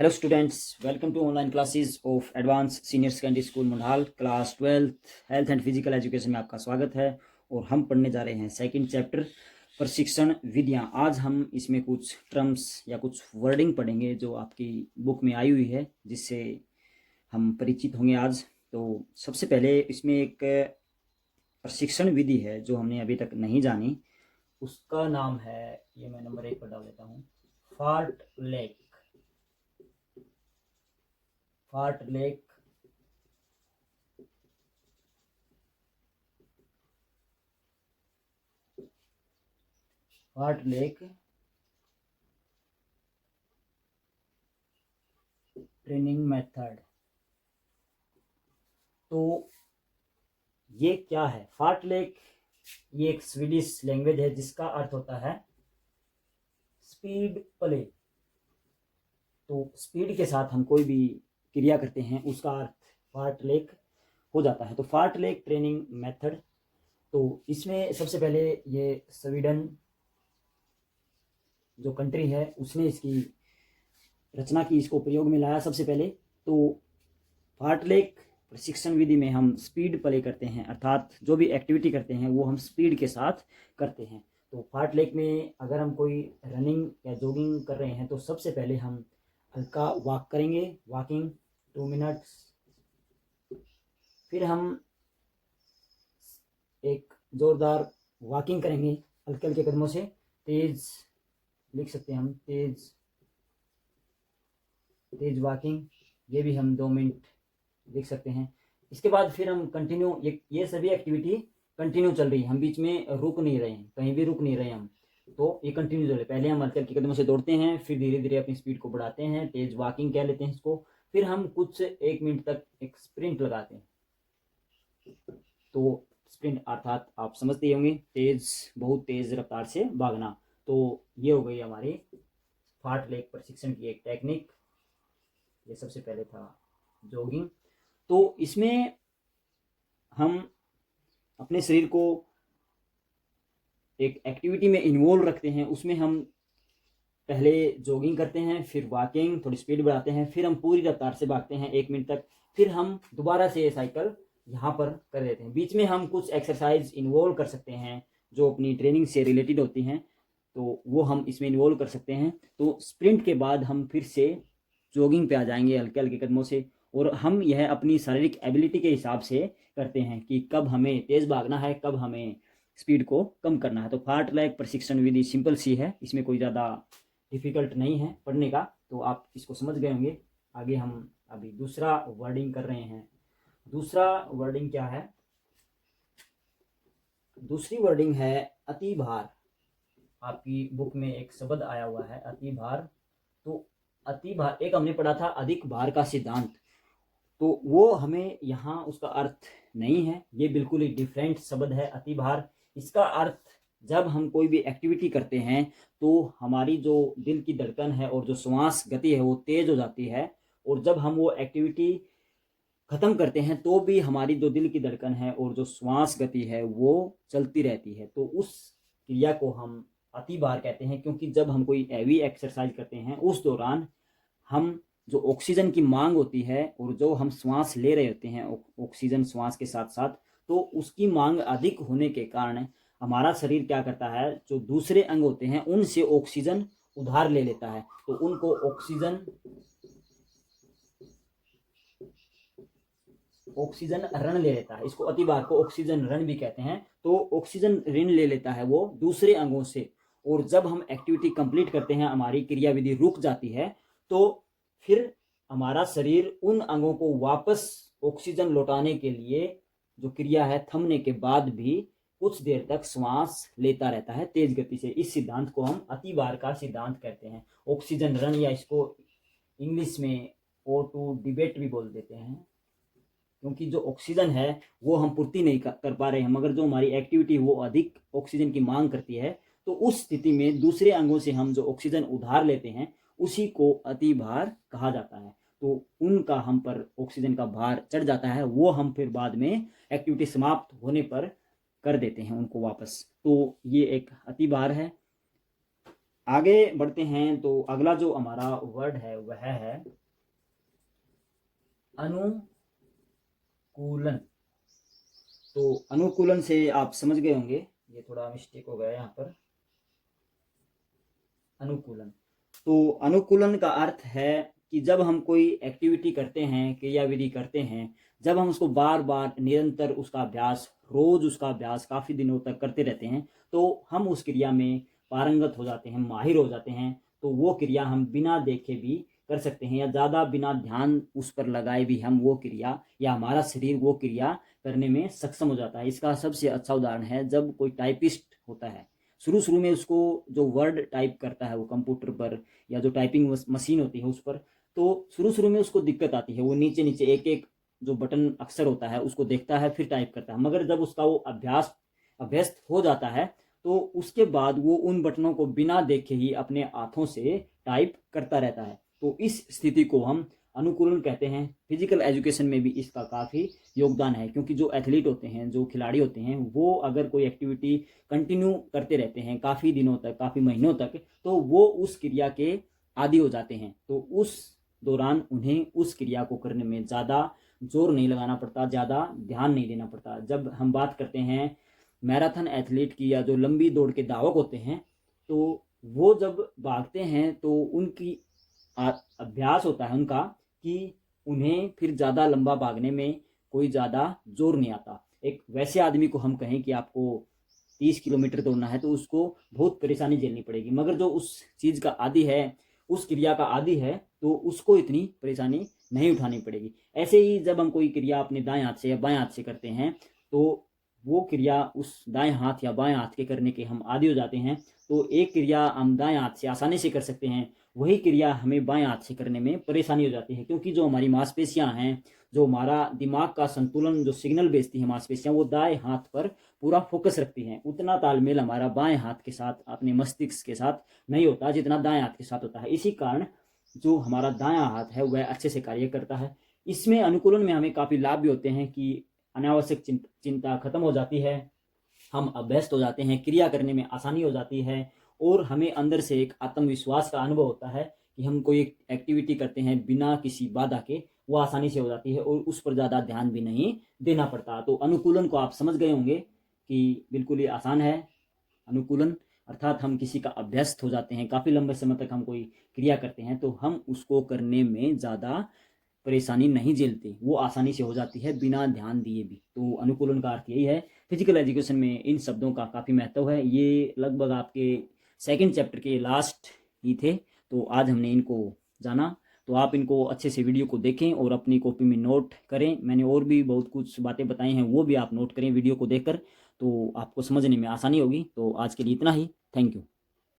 Hello students, welcome to online classes of advance senior secondary school Mundal. Class 12th health and physical education में आपका स्वागत है। और हम पढ़ने जा रहे हैं सेकंड चैप्टर प्रशिक्षण विधियां। आज हम इसमें कुछ टर्म्स या कुछ वर्डिंग पढ़ेंगे जो आपकी बुक में आई हुई है, जिससे हम परिचित होंगे आज। तो सबसे पहले इसमें एक प्रशिक्षण विधि है जो हमने अभी तक नहीं जानी। उसका नाम है, ये मैं नंबर 1 पर डाल देता हूँ, फार्टलेक। फार्टलेक फार्टलेक ट्रेनिंग मेथड। तो ये क्या है फार्टलेक? ये एक स्वीडिश लैंग्वेज है जिसका अर्थ होता है स्पीड प्ले। तो स्पीड के साथ हम कोई भी क्रिया करते हैं उसका अर्थ फार्टलेक हो जाता है। तो फार्टलेक ट्रेनिंग मेथड, तो इसमें सबसे पहले ये स्वीडन जो कंट्री है उसने इसकी रचना की, इसको प्रयोग में लाया सबसे पहले। तो फार्टलेक प्रशिक्षण विधि में हम स्पीड प्ले करते हैं, अर्थात जो भी एक्टिविटी करते हैं वो हम स्पीड के साथ करते हैं। तो फार्टलेक में अगर हम कोई रनिंग या जॉगिंग कर रहे हैं तो सबसे पहले हम हल्का वॉक करेंगे, वॉकिंग 2 मिनट्स। फिर हम एक जोरदार वॉकिंग करेंगे हल्के हल्के कदमों से, तेज लिख सकते हैं हम, तेज वॉकिंग, ये भी हम 2 मिनट लिख सकते हैं। इसके बाद फिर हम कंटिन्यू, ये सभी एक्टिविटी कंटिन्यू चल रही है, हम बीच में रुक नहीं रहे हैं, कहीं भी रुक नहीं रहे हम। तो ये कंटिन्यू चल रही है। पहले हम हल्के हल्के कदमों से दौड़ते हैं, फिर धीरे धीरे अपनी स्पीड को बढ़ाते हैं, तेज वॉकिंग कह लेते हैं इसको। फिर हम कुछ 1 मिनट तक एक स्प्रिंट लगाते हैं। तो स्प्रिंट अर्थात आप समझते ही होंगे, बहुत तेज रफ्तार से भागना। तो ये हो गई हमारी फार्टलेक प्रशिक्षण की एक टेक्निक। ये सबसे पहले था जॉगिंग। तो इसमें हम अपने शरीर को एक एक्टिविटी में इन्वॉल्व रखते हैं। उसमें हम पहले जॉगिंग करते हैं, फिर वॉकिंग, थोड़ी स्पीड बढ़ाते हैं, फिर हम पूरी रफ्तार से भागते हैं 1 मिनट तक। फिर हम दोबारा से ये साइकिल यहाँ पर कर देते हैं। बीच में हम कुछ एक्सरसाइज इन्वॉल्व कर सकते हैं जो अपनी ट्रेनिंग से रिलेटेड होती हैं, तो वो हम इसमें इन्वॉल्व कर सकते हैं। तो स्प्रिंट के बाद हम फिर से जॉगिंग पे आ जाएंगे हल्के हल्के कदमों से। और हम यह अपनी शारीरिक एबिलिटी के हिसाब से करते हैं कि कब हमें तेज भागना है, कब हमें स्पीड को कम करना है। तो फार्टलेक प्रशिक्षण विधि सिंपल सी है, इसमें कोई ज़्यादा डिफिकल्ट नहीं है पढ़ने का, तो आप इसको समझ गए होंगे। आगे हम अभी दूसरा वर्डिंग कर रहे हैं। दूसरा वर्डिंग क्या है? दूसरी वर्डिंग है अति भार। आपकी बुक में एक शब्द आया हुआ है अति भार। तो अति भार, एक हमने पढ़ा था अधिक भार का सिद्धांत, तो वो हमें यहाँ उसका अर्थ नहीं है। ये बिल्कुल ही डिफरेंट शब्द है अति भार। इसका अर्थ, जब हम कोई भी एक्टिविटी करते हैं तो हमारी जो दिल की धड़कन है और जो श्वास गति है वो तेज हो जाती है, और जब हम वो एक्टिविटी खत्म करते हैं तो भी हमारी जो दिल की धड़कन है और जो श्वास गति है वो चलती रहती है। तो उस क्रिया को हम अति भार कहते हैं, क्योंकि जब हम कोई हैवी एक्सरसाइज करते हैं उस दौरान हम जो ऑक्सीजन की मांग होती है और जो हम श्वास ले रहे होते हैं ऑक्सीजन श्वास के साथ साथ, तो उसकी मांग अधिक होने के कारण हमारा शरीर क्या करता है, जो दूसरे अंग होते हैं उनसे ऑक्सीजन उधार ले लेता है। तो उनको ऑक्सीजन ऋण ले लेता है। इसको अति भार को ऑक्सीजन ऋण भी कहते हैं। तो ऑक्सीजन ऋण ले लेता है वो दूसरे अंगों से, और जब हम एक्टिविटी कंप्लीट करते हैं, हमारी क्रियाविधि रुक जाती है, तो फिर हमारा शरीर उन अंगों को वापस ऑक्सीजन लौटाने के लिए जो क्रिया है थमने के बाद भी कुछ देर तक श्वास लेता रहता है तेज गति से। इस सिद्धांत को हम अति भार का सिद्धांत कहते हैं, ऑक्सीजन ऋण, या इसको इंग्लिश में O2 डिबेट भी बोल देते हैं। क्योंकि जो ऑक्सीजन है वो हम पूर्ति नहीं कर पा रहे हैं, मगर जो हमारी एक्टिविटी वो अधिक ऑक्सीजन की मांग करती है, तो उस स्थिति में दूसरे अंगों से हम जो ऑक्सीजन उधार लेते हैं उसी को अति भार कहा जाता है। तो उनका हम पर ऑक्सीजन का भार चढ़ जाता है, वो हम फिर बाद में एक्टिविटी समाप्त होने पर कर देते हैं उनको वापस। तो ये एक अति भार है। आगे बढ़ते हैं तो अगला जो हमारा वर्ड है वह है अनुकूलन। तो अनुकूलन से आप समझ गए होंगे, ये थोड़ा मिस्टेक हो गया यहाँ पर। अनुकूलन, तो अनुकूलन का अर्थ है कि जब हम कोई एक्टिविटी करते हैं, क्रियाविधि करते हैं, जब हम उसको बार बार निरंतर उसका अभ्यास, रोज उसका अभ्यास काफ़ी दिनों तक करते रहते हैं, तो हम उस क्रिया में पारंगत हो जाते हैं, माहिर हो जाते हैं। तो वो क्रिया हम बिना देखे भी कर सकते हैं, या ज़्यादा बिना ध्यान उस पर लगाए भी हम वो क्रिया, या हमारा शरीर वो क्रिया करने में सक्षम हो जाता है। इसका सबसे अच्छा उदाहरण है जब कोई टाइपिस्ट होता है, शुरू शुरू में उसको जो वर्ड टाइप करता है वो कंप्यूटर पर, या जो टाइपिंग मशीन होती है उस पर, तो शुरू शुरू में उसको दिक्कत आती है। वो नीचे नीचे एक एक जो बटन अक्षर होता है उसको देखता है, फिर टाइप करता है। मगर जब उसका वो अभ्यस्त हो जाता है, तो उसके बाद वो उन बटनों को बिना देखे ही अपने हाथों से टाइप करता रहता है। तो इस स्थिति को हम अनुकूलन कहते हैं। फिजिकल एजुकेशन में भी इसका काफ़ी योगदान है, क्योंकि जो एथलीट होते हैं, जो खिलाड़ी होते हैं, वो अगर कोई एक्टिविटी कंटिन्यू करते रहते हैं काफ़ी दिनों तक, काफ़ी महीनों तक, तो वो उस क्रिया के आदी हो जाते हैं। तो उस दौरान उन्हें उस क्रिया को करने में ज़्यादा जोर नहीं लगाना पड़ता, ज़्यादा ध्यान नहीं देना पड़ता। जब हम बात करते हैं मैराथन एथलीट की, या जो लंबी दौड़ के धावक होते हैं, तो वो जब भागते हैं तो उनकी अभ्यास होता है उनका कि उन्हें फिर ज़्यादा लंबा भागने में कोई ज़्यादा जोर नहीं आता। एक वैसे आदमी को हम कहें कि आपको 30 किलोमीटर दौड़ना है, तो उसको बहुत परेशानी झेलनी पड़ेगी। मगर जो उस चीज़ का आदी है, उस क्रिया का आदी है, तो उसको इतनी परेशानी नहीं उठानी पड़ेगी। ऐसे ही जब हम कोई क्रिया अपने दाएं हाथ से या बाएं हाथ से करते हैं, तो वो क्रिया उस दाएं हाथ या बाएं हाथ के करने के हम आदी हो जाते हैं। तो एक क्रिया हम दाएं हाथ से आसानी से कर सकते हैं, वही क्रिया हमें बाएं हाथ से करने में परेशानी हो जाती है, क्योंकि जो हमारी मांसपेशियां हैं, जो हमारा दिमाग का संतुलन, जो सिग्नल भेजती है मांसपेशियां, वो दाएं हाथ पर पूरा फोकस रखती हैं। उतना तालमेल हमारा बाएं हाथ के साथ, अपने मस्तिष्क के साथ नहीं होता जितना दाएं हाथ के साथ होता है। इसी कारण जो हमारा दायां हाथ है वह अच्छे से कार्य करता है। इसमें अनुकूलन में हमें काफ़ी लाभ भी होते हैं कि अनावश्यक चिंता खत्म हो जाती है, हम अभ्यस्त हो जाते हैं, क्रिया करने में आसानी हो जाती है, और हमें अंदर से एक आत्मविश्वास का अनुभव होता है कि हम कोई एक्टिविटी करते हैं बिना किसी बाधा के, वो आसानी से हो जाती है, और उस पर ज़्यादा ध्यान भी नहीं देना पड़ता। तो अनुकूलन को आप समझ गए होंगे कि बिल्कुल ही आसान है अनुकूलन, अर्थात हम किसी का अभ्यस्त हो जाते हैं, काफ़ी लंबे समय तक हम कोई क्रिया करते हैं, तो हम उसको करने में ज़्यादा परेशानी नहीं झेलते, वो आसानी से हो जाती है बिना ध्यान दिए भी। तो अनुकूलन का अर्थ यही है। फिजिकल एजुकेशन में इन शब्दों का काफ़ी महत्व है। ये लगभग आपके सेकंड चैप्टर के लास्ट ही थे, तो आज हमने इनको जाना। तो आप इनको अच्छे से वीडियो को देखें और अपनी कॉपी में नोट करें। मैंने और भी बहुत कुछ बातें बताई हैं, वो भी आप नोट करें वीडियो को देखकर, तो आपको समझने में आसानी होगी। तो आज के लिए इतना ही। Thank you.